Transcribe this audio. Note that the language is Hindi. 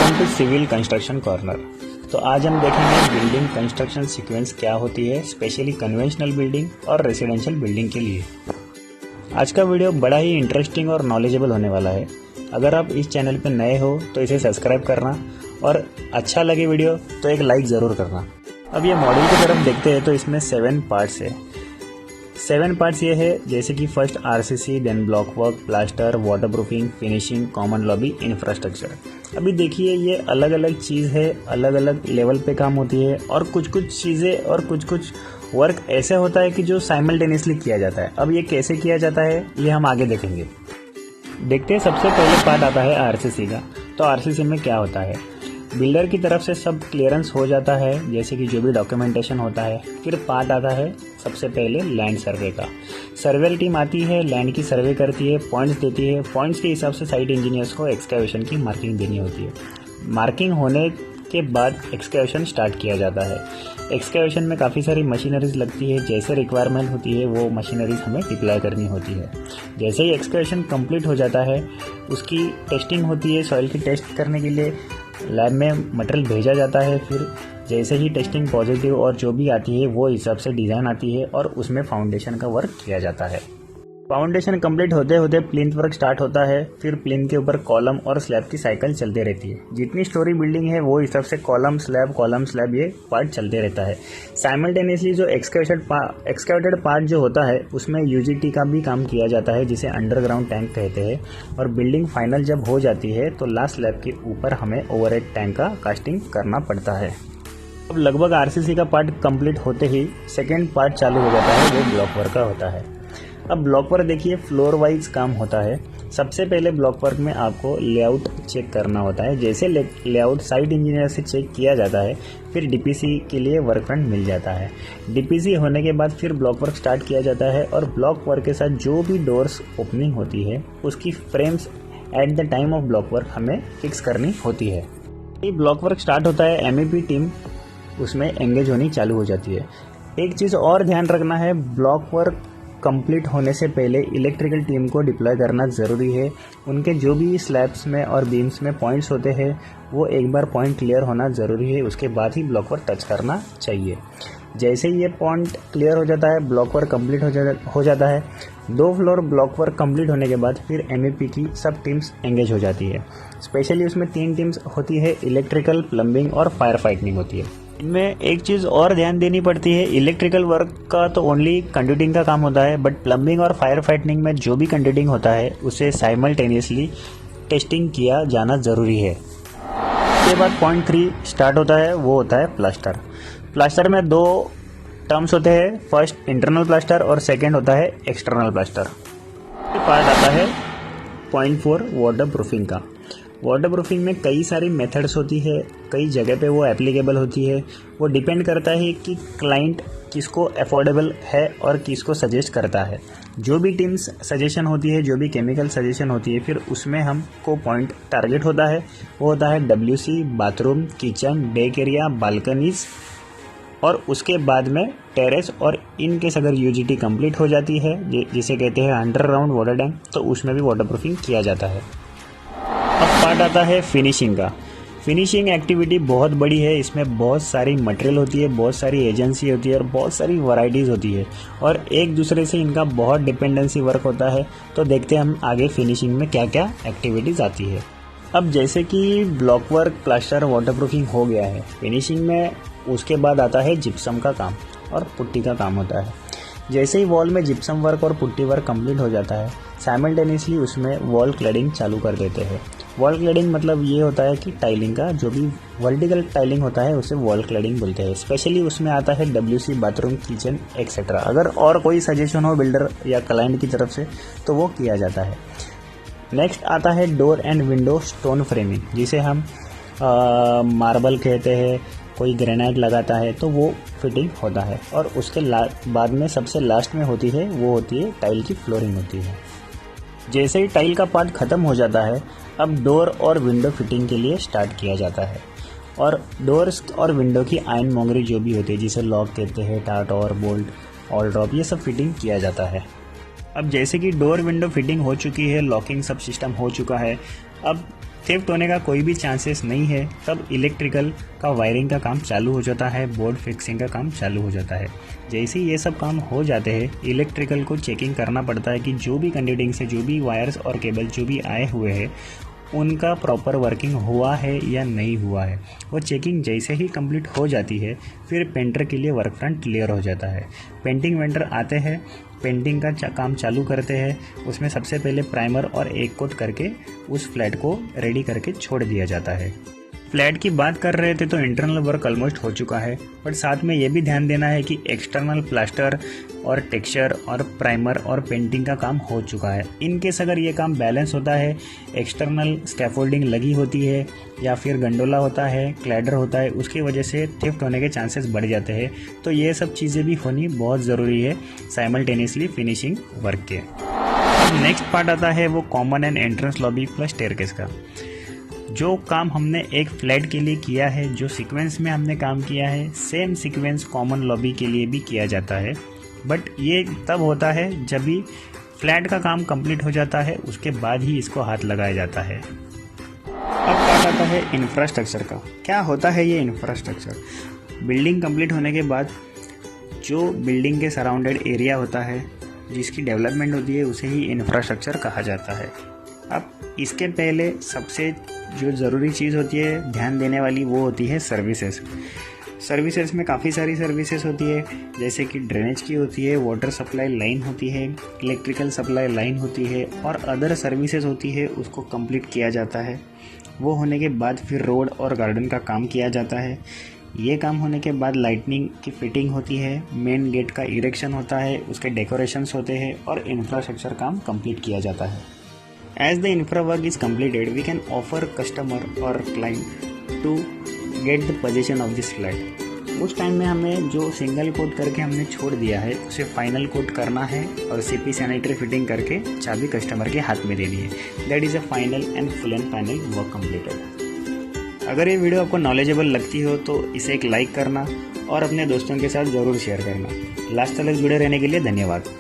Welcome to civil construction corner. तो आज हम देखेंगे बिल्डिंग कंस्ट्रक्शन सीक्वेंस क्या होती है, स्पेशली कन्वेंशनल बिल्डिंग और रेसिडेंशियल बिल्डिंग के लिए। आज का वीडियो बड़ा ही इंटरेस्टिंग और नॉलेजेबल होने वाला है। अगर आप इस चैनल पर नए हो तो इसे सब्सक्राइब करना और अच्छा लगे वीडियो तो एक लाइक ज़रूर करना। अब ये मॉडल की तरफ देखते हैं तो इसमें 7 पार्ट्स है। 7 पार्ट्स ये है जैसे कि first RCC, then block work, plaster, waterproofing, finishing, common lobby, infrastructure. अभी देखिए ये अलग अलग चीज़ है, अलग अलग लेवल पे काम होती है और कुछ कुछ चीज़ें और कुछ वर्क ऐसे होता है कि जो साइमल्टेनियसली किया जाता है। अब ये कैसे किया जाता है ये हम आगे देखेंगे। देखते हैं, सबसे पहले पार्ट आता है आरसीसी का। तो आरसीसी में क्या होता है, बिल्डर की तरफ से सब क्लियरेंस हो जाता है, जैसे कि जो भी डॉक्यूमेंटेशन होता है। फिर पार्ट आता है सबसे पहले लैंड सर्वे का। सर्वेयर टीम आती है, लैंड की सर्वे करती है, पॉइंट्स देती है। पॉइंट्स के हिसाब से साइट इंजीनियर्स को एक्सकैवेशन की मार्किंग देनी होती है। मार्किंग होने के बाद एक्सकैवेशन स्टार्ट किया जाता है। एक्सकैवेशन में काफ़ी सारी मशीनरीज लगती है, जैसे रिक्वायरमेंट होती है वो मशीनरीज हमें डिप्लॉय करनी होती है। जैसे ही एक्सकैवेशन कंप्लीट हो जाता है उसकी टेस्टिंग होती है। सॉइल की टेस्ट करने के लिए लैब में मटेरियल भेजा जाता है। फिर जैसे ही टेस्टिंग पॉजिटिव और जो भी आती है वो हिसाब से डिज़ाइन आती है और उसमें फाउंडेशन का वर्क किया जाता है। फाउंडेशन कंप्लीट होते होते प्लिंथ वर्क स्टार्ट होता है। फिर प्लिंथ के ऊपर कॉलम और स्लैब की साइकिल चलती रहती है। जितनी स्टोरी बिल्डिंग है वो हिसाब से कॉलम स्लैब ये पार्ट चलते रहता है। साइमल्टेनियसली जो एक्सकैवेटेड पार्ट जो होता है उसमें यूजीटी का भी काम किया जाता है, जिसे अंडरग्राउंड टैंक कहते हैं। और बिल्डिंग फाइनल जब हो जाती है तो लास्ट स्लैब के ऊपर हमें ओवरहेड टैंक का कास्टिंग करना पड़ता है। अब लगभग आरसीसी का पार्ट कंप्लीट होते ही सेकेंड पार्ट चालू हो जाता है, वो ब्लॉक वर्क का होता है। अब ब्लॉक वर्क देखिए फ्लोर वाइज काम होता है। सबसे पहले ब्लॉक वर्क में आपको लेआउट चेक करना होता है। जैसे लेआउट साइट इंजीनियर से चेक किया जाता है फिर डीपीसी के लिए वर्क फ्रंट मिल जाता है। डीपीसी होने के बाद फिर ब्लॉक वर्क स्टार्ट किया जाता है और ब्लॉक वर्क के साथ जो भी डोर्स ओपनिंग होती है उसकी frames at the time of block work हमें फिक्स करनी होती है। ये ब्लॉक वर्क स्टार्ट होता है, एमईपी टीम उसमें एंगेज होनी चालू हो जाती है। एक चीज़ और ध्यान रखना है, ब्लॉक वर्क कंप्लीट होने से पहले इलेक्ट्रिकल टीम को डिप्लॉय करना ज़रूरी है। उनके जो भी स्लैब्स में और बीम्स में पॉइंट्स होते हैं वो एक बार पॉइंट क्लियर होना ज़रूरी है, उसके बाद ही ब्लॉक वर्क टच करना चाहिए। जैसे ही ये पॉइंट क्लियर हो जाता है ब्लॉक वर्क कंप्लीट हो जाता है। 2 फ्लोर ब्लॉक वर्क कंप्लीट होने के बाद फिर एमईपी की सब टीम्स एंगेज हो जाती है। स्पेशली उसमें 3 टीम्स होती है, इलेक्ट्रिकल, प्लम्बिंग और फायर फाइटिंग होती है। इनमें एक चीज़ और ध्यान देनी पड़ती है, इलेक्ट्रिकल वर्क का तो ओनली कंडक्टिंग का काम होता है, बट प्लम्बिंग और फायर फाइटिंग में जो भी कंडक्टिंग होता है उसे साइमल्टेनियसली टेस्टिंग किया जाना ज़रूरी है। उसके बाद पॉइंट 3 स्टार्ट होता है, वो होता है प्लास्टर। प्लास्टर में 2 टर्म्स होते हैं, फर्स्ट इंटरनल प्लास्टर और सेकेंड होता है एक्सटर्नल प्लास्टर। पार्ट आता है पॉइंट 4 वाटर प्रूफिंग का। वाटर प्रूफिंग में कई सारी मेथड्स होती है, कई जगह पे वो एप्लीकेबल होती है। वो डिपेंड करता है कि क्लाइंट किसको अफोर्डेबल है और किसको सजेस्ट करता है। जो भी टीम्स सजेशन होती है, जो भी केमिकल सजेशन होती है, फिर उसमें हमको पॉइंट टारगेट होता है। वो होता है WC, bathroom, kitchen, deck area, balconies और उसके बाद में टेरेस। और इन केस अगर यूजीटी कंप्लीट हो जाती है, जिसे कहते हैं अंडरग्राउंड वाटर टैंक, तो उसमें भी वाटर प्रूफिंग किया जाता है। अब पार्ट आता है फिनिशिंग का। फिनिशिंग एक्टिविटी बहुत बड़ी है, इसमें बहुत सारी मटेरियल होती है, बहुत सारी एजेंसी होती है और बहुत सारी वैरायटीज़ होती है और एक दूसरे से इनका बहुत डिपेंडेंसी वर्क होता है। तो देखते हैं हम आगे फिनिशिंग में क्या क्या एक्टिविटीज़ आती है। अब जैसे कि ब्लॉक वर्क, प्लास्टर, वाटरप्रूफिंग हो गया है, फिनिशिंग में उसके बाद आता है जिप्सम का काम और पुट्टी का काम होता है। जैसे ही वॉल में जिप्सम वर्क और पुट्टी वर्क कंप्लीट हो जाता है, साइमल्टेनियसली उसमें वॉल क्लैडिंग चालू कर देते हैं। वॉल क्लैडिंग मतलब ये होता है कि टाइलिंग का जो भी वर्टिकल टाइलिंग होता है उसे वॉल क्लैडिंग बोलते हैं। स्पेशली उसमें आता है डब्ल्यूसी, बाथरूम, किचन एक्सेट्रा। अगर और कोई सजेशन हो बिल्डर या क्लाइंट की तरफ से तो वो किया जाता है। नेक्स्ट आता है door and window stone framing, जिसे हम मार्बल कहते हैं, कोई ग्रेनाइट लगाता है तो वो फिटिंग होता है। और उसके बाद में सबसे लास्ट में होती है वो होती है टाइल की फ्लोरिंग होती है। जैसे ही टाइल का पार्ट ख़त्म हो जाता है अब डोर और विंडो फिटिंग के लिए स्टार्ट किया जाता है। और डोर्स और विंडो की आयन मोंगरी जो भी होती है, जिसे लॉक कहते हैं, टार्टोर, बोल्ट, ऑल ड्रॉप, ये सब फिटिंग किया जाता है। अब जैसे कि डोर विंडो फिटिंग हो चुकी है, लॉकिंग सब सिस्टम हो चुका है, अब थेफ्ट होने का कोई भी चांसेस नहीं है, तब इलेक्ट्रिकल का वायरिंग का काम चालू हो जाता है, बोर्ड फिक्सिंग का काम चालू हो जाता है। जैसे ही ये सब काम हो जाते हैं, इलेक्ट्रिकल को चेकिंग करना पड़ता है कि जो भी कंडक्टिंग से जो भी वायर्स और केबल जो भी आए हुए हैं उनका प्रॉपर वर्किंग हुआ है या नहीं हुआ है। वो चेकिंग जैसे ही कंप्लीट हो जाती है, फिर पेंटर के लिए वर्क फ्रंट क्लियर हो जाता है। पेंटिंग वेंडर आते हैं, पेंटिंग का काम चालू करते हैं। उसमें सबसे पहले प्राइमर और एक कोट करके उस फ्लैट को रेडी करके छोड़ दिया जाता है। फ्लैट की बात कर रहे थे तो इंटरनल वर्क ऑलमोस्ट हो चुका है, बट साथ में ये भी ध्यान देना है कि एक्सटर्नल प्लास्टर और टेक्सचर और प्राइमर और पेंटिंग का काम हो चुका है। इन केस अगर ये काम बैलेंस होता है, एक्सटर्नल स्कैफोल्डिंग लगी होती है या फिर गंडोला होता है, क्लैडर होता है, उसकी वजह से थेफ्ट होने के चांसेस बढ़ जाते हैं। तो ये सब चीज़ें भी होनी बहुत ज़रूरी है साइमल्टेनियसली फिनिशिंग वर्क के। नेक्स्ट पार्ट आता है वो common and entrance lobby plus staircase का। जो काम हमने एक फ्लैट के लिए किया है, जो सीक्वेंस में हमने काम किया है, सेम सीक्वेंस कॉमन लॉबी के लिए भी किया जाता है। बट ये तब होता है जब भी फ्लैट का काम कंप्लीट हो जाता है, उसके बाद ही इसको हाथ लगाया जाता है। अब बात आता है इंफ्रास्ट्रक्चर का। क्या होता है ये इंफ्रास्ट्रक्चर? बिल्डिंग कंप्लीट होने के बाद जो बिल्डिंग के सराउंडेड एरिया होता है, जिसकी डेवलपमेंट होती है, उसे ही इंफ्रास्ट्रक्चर कहा जाता है। अब इसके पहले सबसे जो ज़रूरी चीज़ होती है ध्यान देने वाली, वो होती है सर्विसेज। सर्विसेज में काफ़ी सारी सर्विसेज होती है, जैसे कि ड्रेनेज की होती है, वाटर सप्लाई लाइन होती है, इलेक्ट्रिकल सप्लाई लाइन होती है और अदर सर्विसेज होती है। उसको कंप्लीट किया जाता है। वो होने के बाद फिर रोड और गार्डन का काम किया जाता है। ये काम होने के बाद लाइटनिंग की फिटिंग होती है, मेन गेट का इरेक्शन होता है, उसके डेकोरेशंस होते हैं और इंफ्रास्ट्रक्चर काम कंप्लीट किया जाता है। As the infra work is completed, we can offer customer or client to get the possession of this flat. उस टाइम में हमें जो सिंगल कोट करके हमने छोड़ दिया है, उसे फाइनल कोट करना है और सीपी सैनिटरी फिटिंग करके चाबी कस्टमर के हाथ में देनी है। That is a final and full and final work completed. अगर ये वीडियो आपको नॉलेजेबल लगती हो तो इसे एक लाइक करना और अपने दोस्तों के साथ ज़रूर शेयर करना। लास्ट तक जुड़े रहने के लिए धन्यवाद।